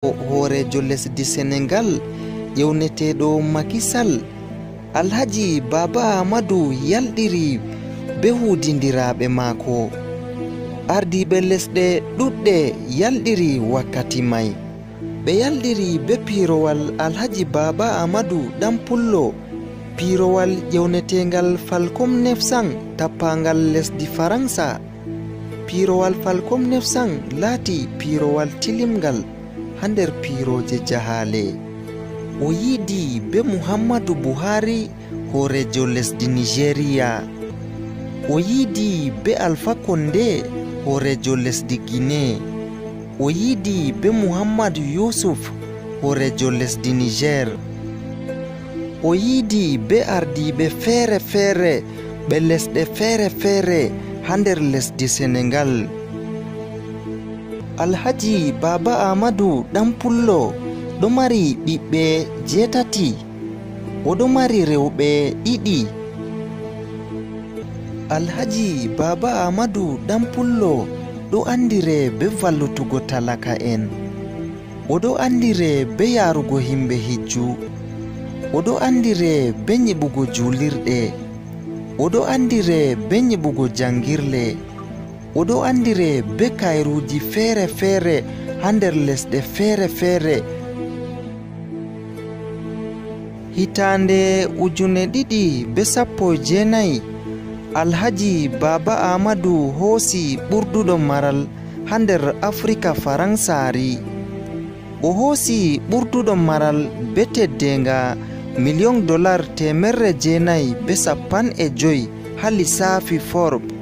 hoorejo lesdi Senegal yewneteɗo Macky Sall Alhaji Baba Amadou yaldiri be hudindiraɓe maako. Ardiɓe lesɗe ɗuɗɗe yaldiri wakkati mai. Ɓe yaldiri be pirowal Alhaji Baba Amadou ɗan pullo, pirowal yewnetegal Falcon 900 tappangal lesdi Faransa. Pirowal Falcon 900 laati pirowal tilimgal hander piroje jahale. O yiidi be Muhammadu Buhari hoorejo lesdi Nigeria. O yiidi be Alpha Condé hoorejo lesdi Guinée. O yiidi be Muhammadu Yusuf hoorejo lesdi Niger. O yiidi be ardiɓe feere ɓe lesɗe feere hander lesdi Senegal. Alhaji Baba Amadou ɗan pullo ɗo mari ɓiɓɓe 8. Oɗo mari rewɓe 2. Alhaji Baba Amadou ɗan pullo ɗo andire be vallutugo talaka en. Oɗo andire be yarugo himɓe hijju. Oɗo andire be nyiɓugo julirɗe. Oɗo andire be nyiɓugo jangirle. Oɗo andire be kayruji feere hander lesɗe feere. Hitande 2019 Alhaji Baba Amadou hoosi ɓurduɗo maral hander Afrika Faransari. O hoosi ɓurduɗo maral be teddenga $950 ha lissafi Forbes.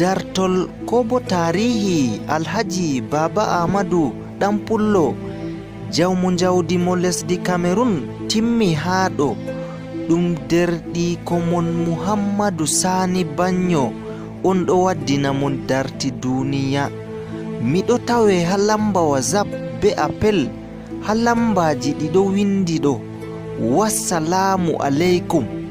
Dartol ko bo tarihi Alhaji Baba Amadou ɗan pullo jawmu jawdi mo lesdi Cameroon timmi haɗo ɗum derɗi ko mon Muhammadu Sani Banyo on ɗo waddina mon darti duniya. Miɗo tawe ha lamba WhatsApp be appel ha lambaji ɗiɗo windi ɗo. Wassalamu alaikum.